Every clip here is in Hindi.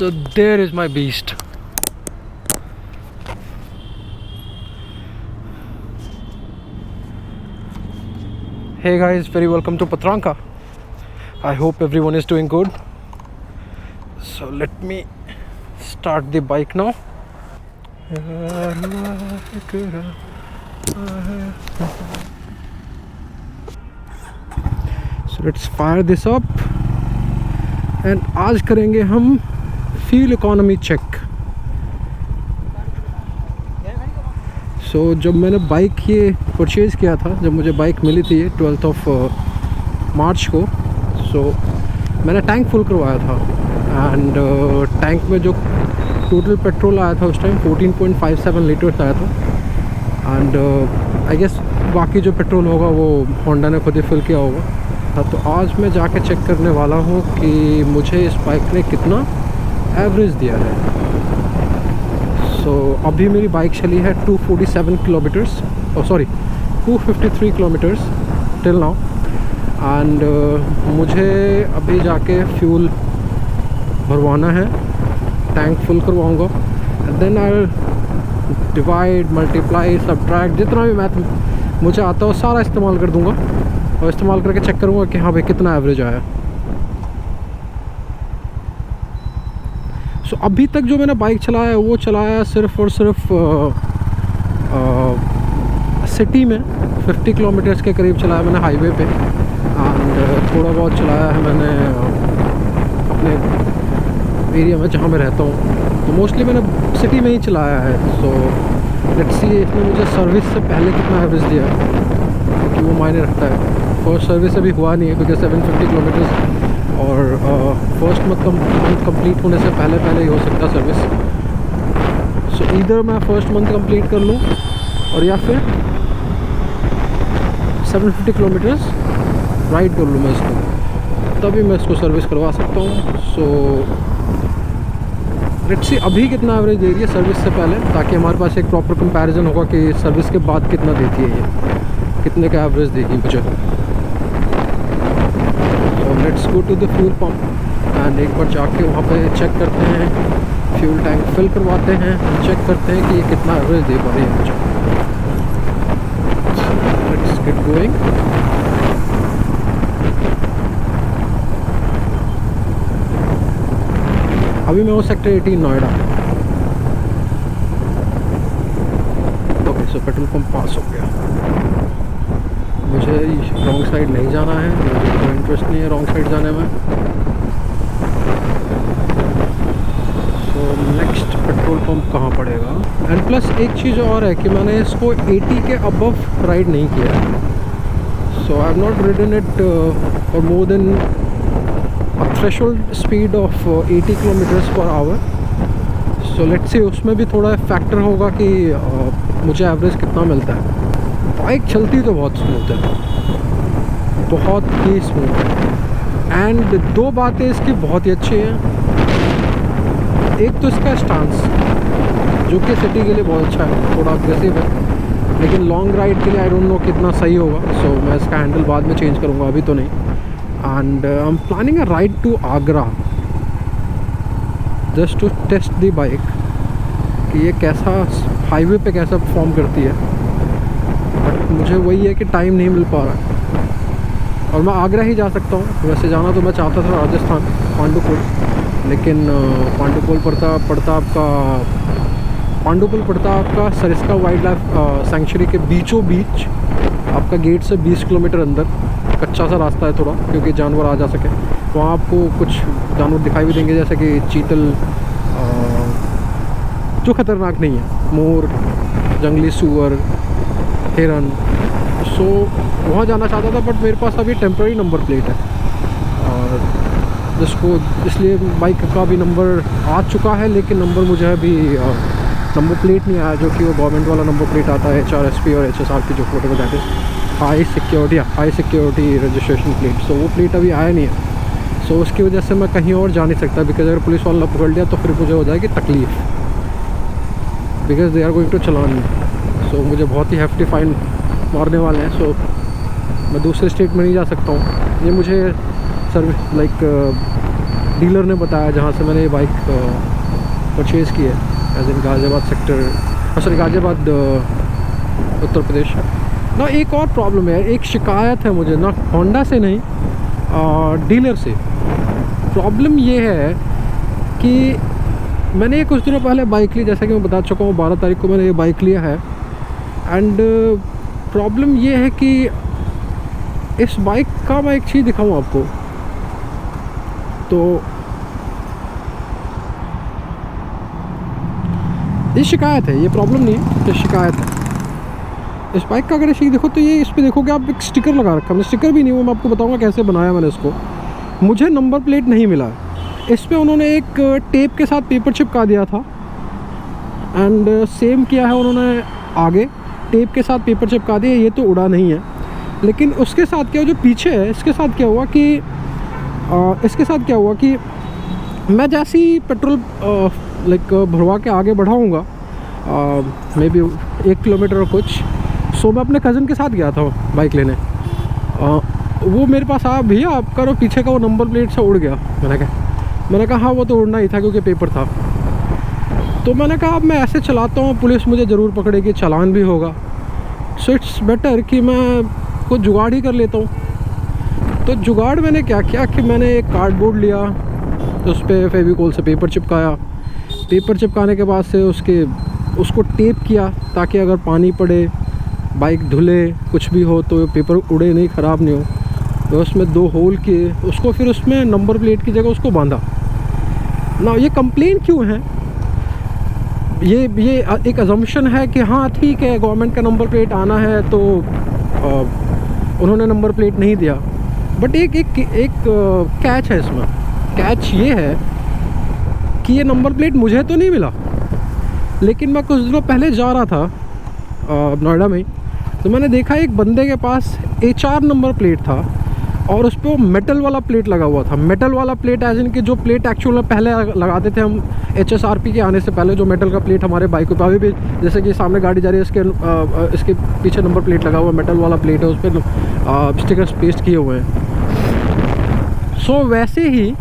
So there is my beast. Hey guys, very welcome to Patranka. I hope everyone is doing good. So let me start the bike now. So let's fire this up. And आज करेंगे हम फ्यूल इकोनॉमी चेक. सो जब मैंने बाइक ये परचेज़ किया था, जब मुझे बाइक मिली थी 12th ऑफ मार्च को, सो मैंने टैंक फुल करवाया था. एंड टैंक में जो टोटल पेट्रोल आया था उस टाइम 14.57 लीटर्स आया था. एंड आई गेस बाकी जो पेट्रोल होगा वो होंडा ने खुद ही फिल किया होगा. तो आज मैं जाके चेक करने वाला हूँ कि मुझे इस बाइक ने कितना एवरेज दिया है. सो अभी मेरी बाइक चली है 247 kilometres, sorry 253 kilometres till now. And मुझे अभी जाके फ्यूल भरवाना है, टैंक फुल करवाऊँगा. Then I divide, multiply, subtract, जितना भी मैथ मुझे आता है सारा इस्तेमाल कर दूँगा और इस्तेमाल करके चेक करूँगा कि हाँ भाई कितना एवरेज आया. सो अभी तक जो मैंने बाइक चलाया है वो चलाया सिर्फ और सिर्फ सिटी में 50 किलोमीटर्स के करीब चलाया मैंने हाईवे पे. एंड थोड़ा बहुत चलाया है मैंने अपने एरिया में जहाँ मैं रहता हूँ, तो मोस्टली मैंने सिटी में ही चलाया है. सो लेट्स सी इसमें मुझे सर्विस से पहले कितना एवरेज दिया है, क्योंकि वो मायने रखता है. फर्स्ट सर्विस अभी हुआ नहीं है क्योंकि 750 किलोमीटर्स और फर्स्ट मंथ कंप्लीट होने से पहले ही हो सकता है सर्विस. सो इधर मैं फर्स्ट मंथ कंप्लीट कर लूँ और या फिर 750 किलोमीटर्स राइड कर लूँ मैं इसको, तभी मैं इसको सर्विस करवा सकता हूँ. सो लेट्स सी अभी कितना एवरेज दे रही है सर्विस से पहले, ताकि हमारे पास एक प्रॉपर कंपैरिजन होगा कि सर्विस के बाद कितना देती है ये, कितने का एवरेज देगी मुझे. Let's go to the fuel pump and एक बार जाके वहाँ पे चेक करते हैं, फ्यूल टैंक फिल करवाते हैं, चेक करते हैं कि ये कितना एवरेज दे पा रही है मुझे. Let's get going. अभी मैं हूँ सेक्टर 18 नोएडा. ओके, सो पेट्रोल पंप पास हो गया. मुझे रॉन्ग साइड नहीं जाना है, मुझे कोई इंटरेस्ट नहीं है रॉन्ग साइड जाने में. सो नेक्स्ट पेट्रोल पंप कहाँ पड़ेगा. एंड प्लस एक चीज़ और है कि मैंने इसको 80 के अबव राइड नहीं किया है. So I have not ridden it for more than a threshold speed of 80 kilometres per hour. So let's see उसमें भी थोड़ा फैक्टर होगा कि मुझे एवरेज कितना मिलता है. बाइक चलती तो बहुत स्मूथ है, बहुत ही स्मूथ है. एंड दो बातें इसकी बहुत ही अच्छी हैं. एक तो इसका स्टांस, जो कि सिटी के लिए बहुत अच्छा है, थोड़ा अग्रेसिव है, लेकिन लॉन्ग राइड के लिए आई डोंट नो कितना सही होगा. सो मैं इसका हैंडल बाद में चेंज करूँगा, अभी तो नहीं. And I am planning a ride to Agra just to test the bike कि ये कैसा हाईवे पे कैसा परफॉर्म करती है. बट मुझे वही है कि टाइम नहीं मिल पा रहा. और मैं आगरा ही जा सकता हूँ. वैसे जाना तो मैं चाहता था राजस्थान, पांडुपुल, लेकिन पांडुपुल पड़ता आपका सरिस्का वाइल्ड लाइफ सेंचुरी के बीचों बीच, आपका गेट से 20 किलोमीटर अंदर. कच्चा सा रास्ता है थोड़ा, क्योंकि जानवर आ जा सके. वहाँ आपको कुछ जानवर दिखाई भी देंगे, जैसे कि चीतल, जो ख़तरनाक नहीं है, मोर, जंगली सूअर, हिरन. सो वहाँ जाना चाहता था, बट मेरे पास अभी टेम्प्रेरी नंबर प्लेट है, और जिसको इसलिए बाइक का भी नंबर आ चुका है, लेकिन नंबर मुझे अभी नंबर प्लेट नहीं आया, जो कि वो गवर्नमेंट वाला नंबर प्लेट आता है, HRSP और HSR की जो photo that is high security registration plate. So वो प्लेट अभी आया नहीं है. सो उसकी वजह से मैं कहीं और जा नहीं सकता, बिकॉज अगर पुलिस वाला पकड़ लिया तो फिर मुझे हो जाएगी तकलीफ़, because they are going to challan. So मुझे बहुत ही हेफ्टी फाइन मारने वाले हैं. सो मैं दूसरे स्टेट में नहीं जा सकता हूँ. ये मुझे सर्विस लाइक डीलर ने बताया जहाँ से मैंने ये बाइक परचेज़ की है, as in Ghaziabad sector, sorry Ghaziabad Uttar Pradesh. ना एक और प्रॉब्लम है, एक शिकायत है मुझे, ना होंडा से नहीं डीलर से। प्रॉब्लम ये है कि मैंने कुछ दिनों पहले बाइक ली, जैसा कि मैं बता चुका हूँ 12 तारीख को मैंने ये बाइक लिया है। एंड प्रॉब्लम ये है कि इस बाइक का मैं एक चीज़ दिखाऊँ आपको, तो ये शिकायत है, ये प्रॉब्लम नहीं है, ये शिकायत है। इस बाइक का अगर ऐसे देखो तो ये इस पर देखोगे आप, एक स्टिकर लगा रखा है। स्टिकर भी नहीं, वो मैं आपको बताऊंगा कैसे बनाया मैंने इसको। मुझे नंबर प्लेट नहीं मिला, इस पर उन्होंने एक टेप के साथ पेपर चिपका दिया था। एंड सेम किया है उन्होंने आगे, टेप के साथ पेपर चिपका दिया। ये तो उड़ा नहीं है, लेकिन उसके साथ क्या, जो पीछे है इसके साथ क्या हुआ कि इसके साथ क्या हुआ कि मैं जैसे ही पेट्रोल भरवा के आगे बढ़ाऊँगा, मे बी 1 किलोमीटर और कुछ, सो मैं अपने कज़न के साथ गया था बाइक लेने। वो मेरे पास आया, भैया आपका वो पीछे का वो नंबर प्लेट से उड़ गया। मैंने कहा हाँ वो तो उड़ना ही था क्योंकि पेपर था। तो मैंने कहा अब मैं ऐसे चलाता हूँ, पुलिस मुझे ज़रूर पकड़ेगी, चालान भी होगा, सो इट्स बेटर कि मैं कुछ जुगाड़ ही कर लेता हूँ। तो जुगाड़ मैंने क्या किया कि मैंने एक कार्डबोर्ड लिया, उस पर फेविकोल से पेपर चिपकाया। पेपर चिपकाने के बाद से उसको टेप किया ताकि अगर पानी पड़े, बाइक धुले, कुछ भी हो तो पेपर उड़े नहीं, ख़राब नहीं हो। तो उसमें 2 होल किए, उसको फिर उसमें नंबर प्लेट की जगह उसको बांधा ना। ये कंप्लेन क्यों है, ये एक अजम्पशन है कि हाँ ठीक है गवर्नमेंट का नंबर प्लेट आना है तो उन्होंने नंबर प्लेट नहीं दिया। बट एक कैच है इसमें। कैच ये है कि ये नंबर प्लेट मुझे तो नहीं मिला, लेकिन मैं कुछ दिनों पहले जा रहा था नोएडा में, तो मैंने देखा एक बंदे के पास HR नंबर प्लेट था और उस पर वो मेटल वाला प्लेट लगा हुआ था। मेटल वाला प्लेट एज इन कि जो प्लेट एक्चुअल में पहले लगाते थे हम HSRP के आने से पहले, जो मेटल का प्लेट हमारे बाइकों पर अभी भी, जैसे कि सामने गाड़ी जा रही है इसके पीछे नंबर प्लेट लगा हुआ, मेटल वाला प्लेट है, उस पर स्टिकर्स पेस्ट किए हुए हैं। सो वैसे ही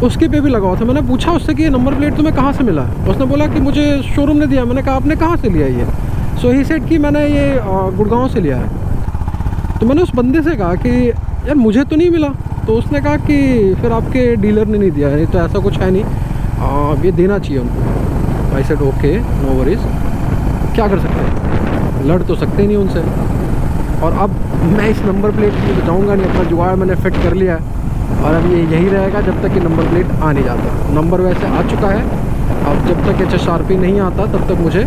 उसके पे भी लगा हुआ था। मैंने पूछा उससे कि ये नंबर प्लेट तुम्हें कहाँ से मिला? उसने बोला कि मुझे शोरूम ने दिया। मैंने कहा आपने कहाँ से लिया ये? सो ही सेड कि मैंने ये गुड़गांव से लिया है। तो मैंने उस बंदे से कहा कि यार मुझे तो नहीं मिला। तो उसने कहा कि फिर आपके डीलर ने नहीं दिया है, नहीं तो ऐसा कुछ है नहीं, ये देना चाहिए उनको। I said okay no worries, क्या कर सकते हैं, लड़ तो सकते नहीं उनसे। और अब मैं इस नंबर प्लेट के लिए जाऊँगा नहीं, अपना जुगाड़ मैंने फिट कर लिया है और अब ये यही रहेगा जब तक कि नंबर प्लेट आ नहीं जाता। नंबर वैसे आ चुका है, अब जब तक HSRP नहीं आता तब तक मुझे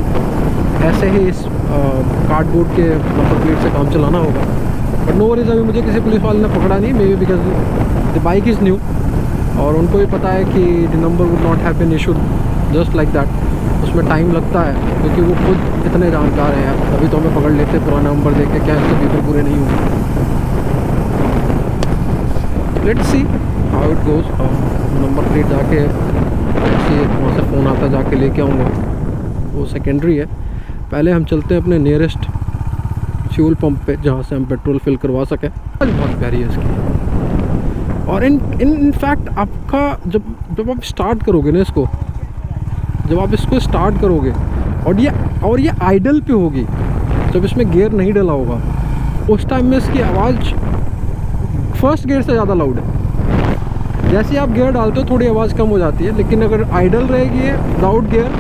ऐसे ही इस कार्डबोर्ड के नंबर प्लेट से काम चलाना होगा। बट नो वरीज़, अभी मुझे किसी पुलिस वाले ने पकड़ा नहीं, maybe because the bike is new और उनको भी पता है कि the number would not have been issued just like that. उसमें टाइम लगता है क्योंकि वो खुद इतने जानकार हैं यार, अभी तो हमें पकड़ लेते पुराना नंबर देख के, क्या इसके पेपर पूरे नहीं हुए। Let's see how it goes. Number plate जाके वहाँ से फ़ोन आता जाके लेके आऊँगा, वो सेकेंडरी है। पहले हम चलते हैं अपने नियरेस्ट फ्यूल पंप पे जहाँ से हम पेट्रोल फिल करवा सकें। बहुत प्यारी है इसकी। और इन फैक्ट आपका जब आप स्टार्ट करोगे ना इसको, जब आप इसको स्टार्ट करोगे और ये आइडल पे होगी, जब इसमें गियर नहीं डला होगा, उस टाइम में इसकी आवाज़ फर्स्ट गियर से ज़्यादा लाउड है। जैसे ही आप गियर डालते हो थोड़ी आवाज़ कम हो जाती है, लेकिन अगर आइडल रहेगी विदाउट गियर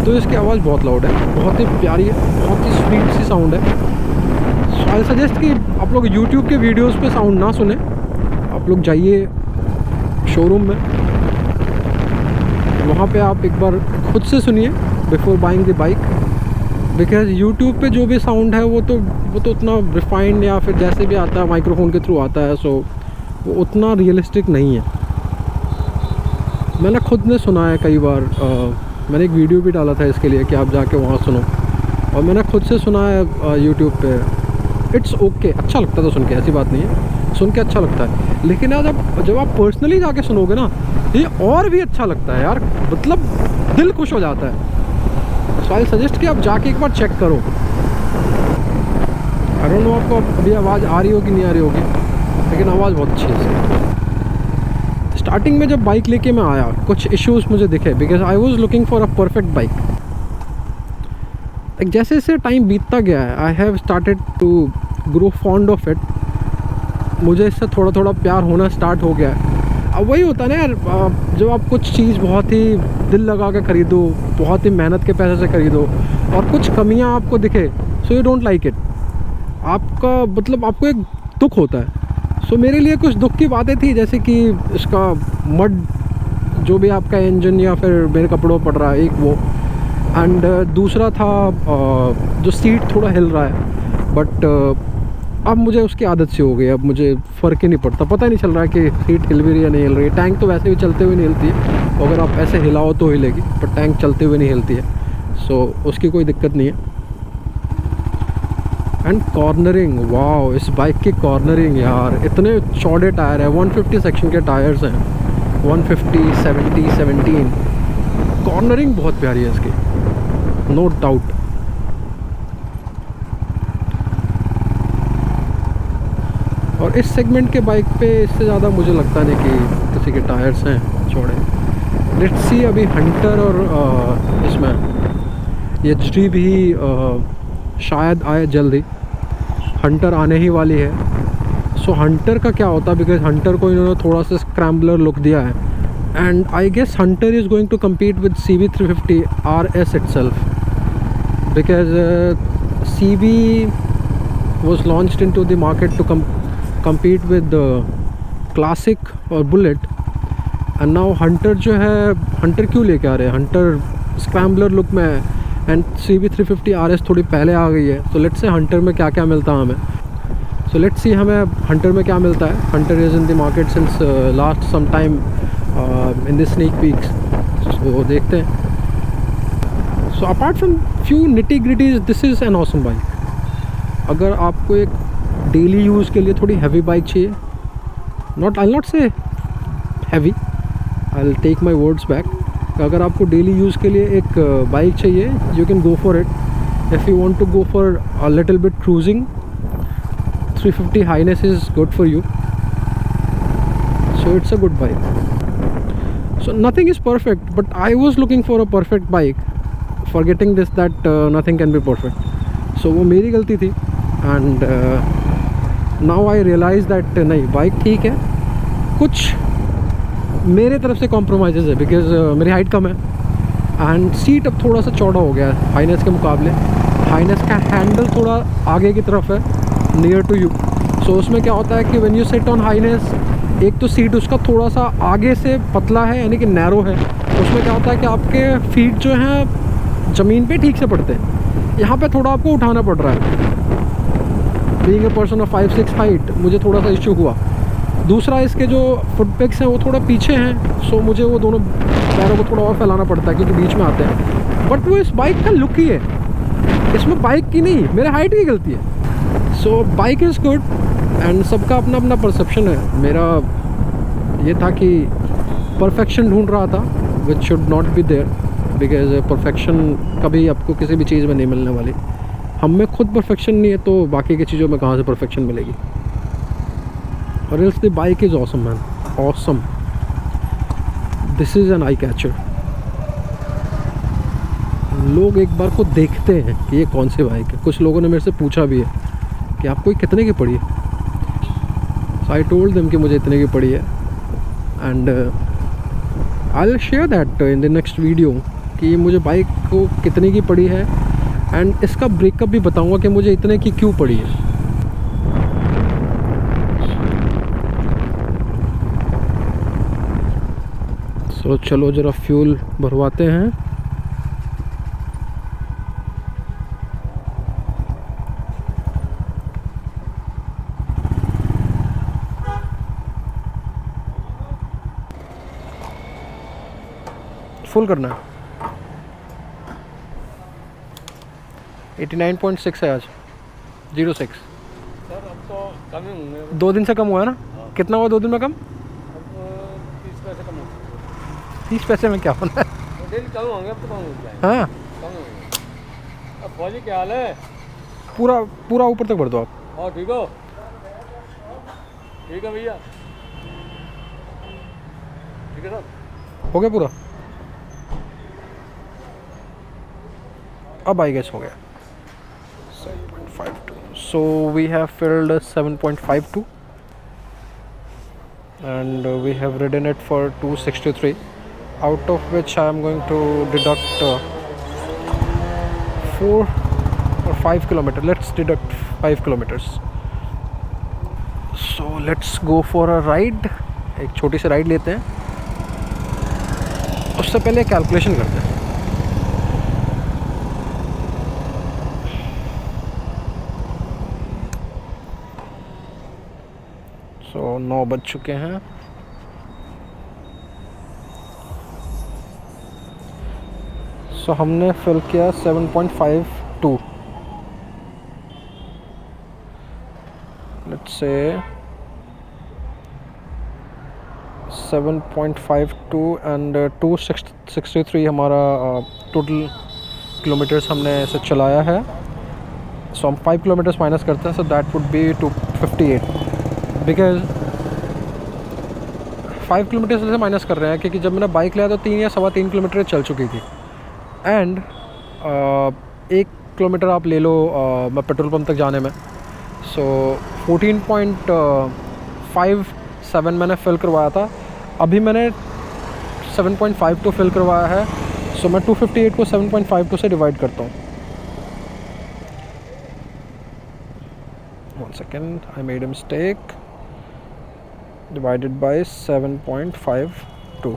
तो इसकी आवाज़ बहुत लाउड है, बहुत ही प्यारी है, बहुत ही स्वीट सी साउंड है। सो आई सजेस्ट कि आप लोग YouTube के वीडियोस पे साउंड ना सुने, आप लोग जाइए शोरूम में, वहाँ पे आप एक बार खुद से सुनिए before buying the bike. Because YouTube पे जो भी साउंड है वो तो उतना रिफाइंड या फिर जैसे भी आता है माइक्रोफोन के थ्रू आता है, सो वो उतना रियलिस्टिक नहीं है। मैंने खुद ने सुना है कई बार, मैंने एक वीडियो भी डाला था इसके लिए कि आप जाके वहाँ सुनो, और मैंने खुद से सुना है YouTube पे। इट्स ओके, अच्छा लगता था सुन के, ऐसी बात नहीं है, सुन के अच्छा लगता है। लेकिन यार जब आप पर्सनली जाके सुनोगे ना, ये और भी अच्छा लगता है यार, मतलब दिल खुश हो जाता है। सो आई सजेस्ट कि आप जाके एक बार चेक करो। आई डोंट नो आपको अभी आवाज़ आ रही होगी नहीं आ रही होगी, लेकिन आवाज़ बहुत अच्छी है। स्टार्टिंग में जब बाइक लेके मैं आया कुछ इश्यूज मुझे दिखे because I was looking for a perfect bike. जैसे जैसे टाइम बीतता गया है I have started to grow fond of it. मुझे इससे थोड़ा थोड़ा प्यार होना स्टार्ट हो गया है। अब वही होता है ना यार, जब आप कुछ चीज़ बहुत ही दिल लगा के ख़रीदो, बहुत ही मेहनत के पैसे से ख़रीदो और कुछ कमियां आपको दिखे, so you don't like it. आपका मतलब आपको एक दुख होता है। सो मेरे लिए कुछ दुख की बातें थी, जैसे कि इसका मड जो भी आपका इंजन या फिर मेरे कपड़ों पड़ रहा है एक वो, एंड दूसरा था जो सीट थोड़ा हिल रहा है। बट अब मुझे उसकी आदत सी हो गई। अब मुझे फ़र्क ही नहीं पड़ता, पता ही नहीं चल रहा है कि सीट हिल भी रही है या नहीं हिल रही है। टैंक तो वैसे भी चलते हुए नहीं हिलती है, अगर आप ऐसे हिलाओ तो हिलेगी, पर टैंक चलते हुए नहीं हिलती है। सो उसकी कोई दिक्कत नहीं है। एंड कॉर्नरिंग, वाओ, इस बाइक की कॉर्नरिंग यार, इतने चौड़े टायर है, 150 सेक्शन के टायर्स हैं, 150, 70, 17। कॉर्नरिंग बहुत प्यारी है इसकी, नो डाउट। और इस सेगमेंट के बाइक पे इससे ज़्यादा मुझे लगता नहीं कि किसी के टायर्स हैं चौड़े। लेट्स सी अभी हंटर और इसमें एचडी भी शायद आए जल्द ही। हंटर आने ही वाली है। सो हंटर का क्या होता है, बिकॉज हंटर को इन्होंने थोड़ा सा स्क्रैम्बलर लुक दिया है and I guess Hunter is going to compete with CB350 RS itself, because CB was launched into the market to compete with classic और बुलेट, एंड नाउ हंटर जो है, हंटर क्यों लेके आ रहे हैं, हंटर स्क्रैम्बलर लुक में है एंड CB350 RS थोड़ी पहले आ गई है। सो लेट्स से हंटर में क्या क्या मिलता है हमें। सो लेट्स सी हमें हंटर में क्या मिलता है। Hunter is in the market since last some time in the sneak peeks. So देखते हैं। So apart from few nitty gritties, this is an awesome bike. अगर आपको एक डेली यूज़ के लिए थोड़ी हैवी बाइक चाहिए, I not say heavy, I will take my words back. अगर आपको डेली यूज़ के लिए एक बाइक चाहिए, you can go for it. If you want to go for a little bit cruising, 350 Highness is good for you. So it's a good bike. So nothing is perfect, but I was looking for a perfect bike, forgetting this that nothing can be perfect. So वो मेरी गलती थी and now I realise that नहीं, बाइक ठीक है, कुछ मेरे तरफ से कॉम्प्रोमाइज़ है बिकॉज मेरी हाइट कम है एंड सीट अब थोड़ा सा चौड़ा हो गया है हाइनेस के मुकाबले। हाइनेस का हैंडल थोड़ा आगे की तरफ है, नियर टू यू। सो उसमें क्या होता है कि when you sit on highness, एक तो सीट उसका थोड़ा सा आगे से पतला है, यानी कि नैरो है। उसमें क्या होता है कि आपके फीट जो हैं ज़मीन पे ठीक से पड़ते हैं, यहाँ पे थोड़ा आपको उठाना पड़ रहा है। Being a person of 5'6" height, मुझे थोड़ा सा इशू हुआ। दूसरा, इसके जो फुट पेग्स हैं वो थोड़ा पीछे हैं, सो मुझे वो दोनों पैरों को थोड़ा और फैलाना पड़ता है क्योंकि बीच में आते हैं। बट वो इस बाइक का लुक ही है, इसमें बाइक की नहीं, मेरे हाइट की गलती है। सो बाइक इज़ गुड एंड सबका अपना अपना परसेप्शन है। मेरा ये था कि परफेक्शन ढूंढ रहा था, which should not be there, because perfection कभी आपको किसी भी चीज़ में नहीं मिलने वाली। हम में खुद परफेक्शन नहीं है तो बाकी की चीज़ों में कहाँ से परफेक्शन मिलेगी। और else the bike is awesome man, awesome. This is N I catcher. लोग एक बार को देखते हैं कि ये कौन सी बाइक है। कुछ लोगों ने मेरे से पूछा भी है कि आपको ये कितने की पड़ी है। सो आई टोल्ड देम कि मुझे इतने की पड़ी है and I will share that in the next video कि मुझे बाइक को कितने की पड़ी है एंड इसका ब्रेकअप भी बताऊंगा कि मुझे इतने की क्यों पड़ी है। सो चलो ज़रा फ्यूल भरवाते हैं। फुल करना है। 89.6 है आज, 06। सर अब तो कम ही होंगे। 2 दिन से कम हुआ है ना? हाँ। कितना हुआ 2 दिन में कम? अब 30 पैसे कम होंगे। 30 पैसे में क्या होना है? डेली कम होंगे, अब तो कम हो जाएंगे। हाँ, कम होंगे। अब फौजी क्या हाल है? पूरा पूरा ऊपर तक भर दो आप। हाँ ठीक हो? ठीक है भैया। ठीक है साहब। हो गया पूरा? अब आई गेस हो गया 7.52. So we have filled 7.52 and we have ridden it for 263, out of which I am going to deduct 4 or 5 kilometers. Let's deduct 5 kilometers. So let's go for a ride. एक छोटी सी राइड लेते हैं, उससे पहले कैलकुलेशन करते हैं. So 9 बज चुके हैं. So हमने फिल किया 7.52. Let's say 7.52 and 263 हमारा टोटल किलोमीटर्स हमने ऐसे चलाया है. सो हम 5 किलोमीटर्स माइनस करते हैं. So that would be 258, because 5 kilometre से माइनस कर रहे हैं क्योंकि जब मैंने बाइक लिया तो 3 या 3.25 किलोमीटर चल चुकी थी. एंड 1 किलोमीटर आप ले लो मैं पेट्रोल पंप तक जाने में. सो 14.57 मैंने फिल करवाया था. अभी मैंने 7.52 फिल करवाया है. सो मैं 258 को 7.52 से डिवाइड करता हूँ. 1 second, I made a mistake. Divided by 7.52.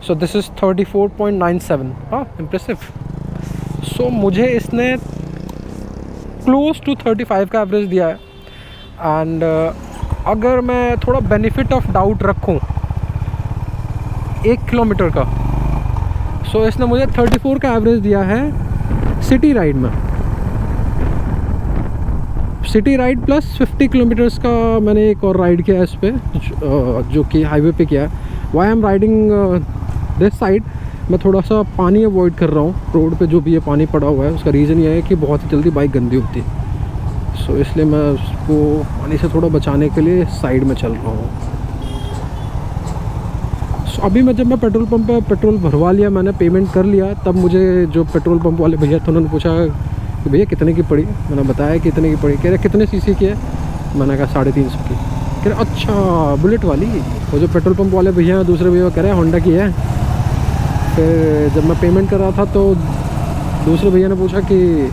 So this is 34.97. हाँ, impressive. So मुझे इसने close to 35 का एवरेज दिया है. एंड अगर मैं थोड़ा बेनिफिट ऑफ डाउट रखूँ 1 किलोमीटर का, सो इसने मुझे 34 का एवरेज दिया है सिटी राइड में. सिटी राइड प्लस 50 किलोमीटर्स का मैंने एक और राइड किया है इस पर, जो कि हाईवे पे किया है. Why am riding this side, मैं थोड़ा सा पानी अवॉइड कर रहा हूँ. रोड पे जो भी ये पानी पड़ा हुआ है उसका रीज़न ये है कि बहुत ही जल्दी बाइक गंदी होती है. सो इसलिए मैं उसको पानी से थोड़ा बचाने के लिए साइड में चल रहा हूँ. सो अभी जब मैं पेट्रोल पंप पे पेट्रोल भरवा लिया, मैंने पेमेंट कर लिया, तब मुझे जो पेट्रोल पंप वाले भैया थे उन्होंने पूछा कि भैया कितने की पड़ी. मैंने बताया कितने की पड़ी. कह रहे कितने सीसी की है. मैंने कहा 350 की. कह रहे अच्छा बुलेट वाली. वो जो पेट्रोल पंप वाले भैया हैं दूसरे भैया कह रहे हैं होंडा की है. फिर जब मैं पेमेंट कर रहा था तो दूसरे भैया ने पूछा कि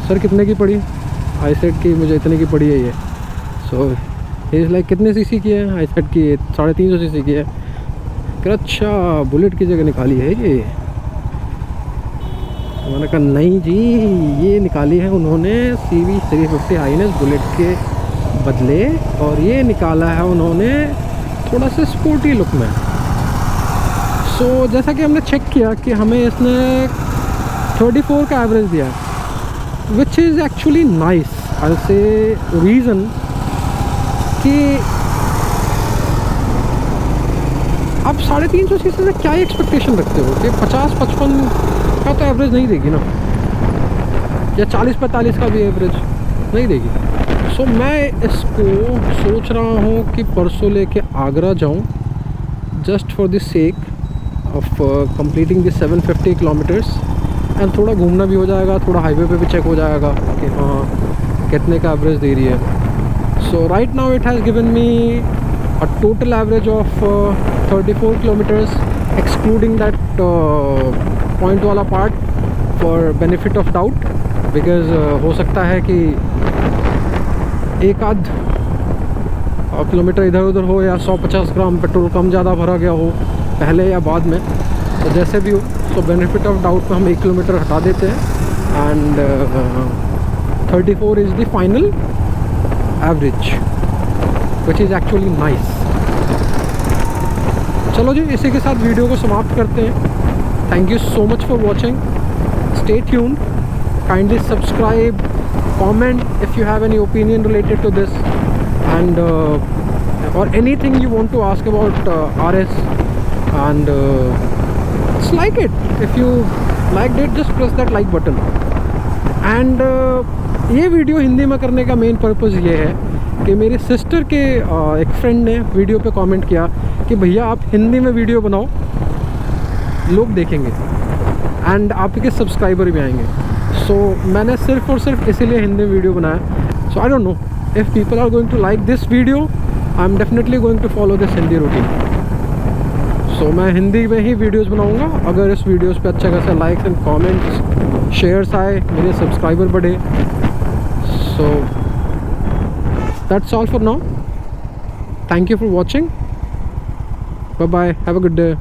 सर कितने की पड़ी. आई सेड कि मुझे इतने की पड़ी है ये. सो इज़ लाइक कितने सीसी की है. आई सेड कि 350 सीसी की है. कह रहे अच्छा बुलेट की जगह निकाली है ये. मैंने कहा नहीं जी, ये निकाली है उन्होंने CV 350 हाईनेस बुलेट के बदले, और ये निकाला है उन्होंने थोड़ा सा स्पोर्टी लुक में. सो जैसा कि हमने चेक किया कि हमें इसने 34 का एवरेज दिया, विच इज़ एक्चुअली नाइस. आई से रीज़न कि आप 350 सीसी से क्या एक्सपेक्टेशन रखते हो कि 50-55 का तो एवरेज नहीं देगी ना, या 40-45 का भी एवरेज नहीं देगी. सो मैं इसको सोच रहा हूँ कि परसों लेके आगरा जाऊँ, just for the sake of completing the 750 kilometres. And थोड़ा घूमना भी हो जाएगा, थोड़ा हाईवे पे भी चेक हो जाएगा कि हाँ कितने का एवरेज दे रही है. So right now it has given me a total average of 34 kilometres, excluding that point वाला part, for benefit of doubt. Because हो सकता है कि एक आध किलोमीटर इधर उधर हो, या 150 ग्राम पेट्रोल कम ज़्यादा भरा गया हो पहले या बाद में. तो जैसे भी हो, सो बेनिफिट ऑफ डाउट में हम 1 किलोमीटर हटा देते हैं. And 34 is the final average, which is actually nice. चलो जी, इसी के साथ वीडियो को समाप्त करते हैं. Thank you so much for watching. Stay tuned. Kindly subscribe, comment if you have any opinion related to this, and or anything you want to ask about RS, and just like it. If you liked it, just press that like button. And ये वीडियो हिंदी में करने का मेन पर्पज़ ये है कि मेरे सिस्टर के एक फ्रेंड ने वीडियो पे कमेंट किया कि भैया आप हिंदी में वीडियो बनाओ, लोग देखेंगे एंड आपके सब्सक्राइबर भी आएंगे। सो मैंने सिर्फ और सिर्फ इसीलिए हिंदी में वीडियो बनाया। So I don't know if people are going to like this video, I am definitely going to follow this Hindi routine. So मैं हिंदी में ही वीडियोस बनाऊंगा। अगर इस वीडियोस पे अच्छा खासा लाइक्स एंड कमेंट्स शेयर्स आए, मेरे सब्सक्राइबर बढ़े। So that's all for now. Thank you for watching. Bye bye, have a good day.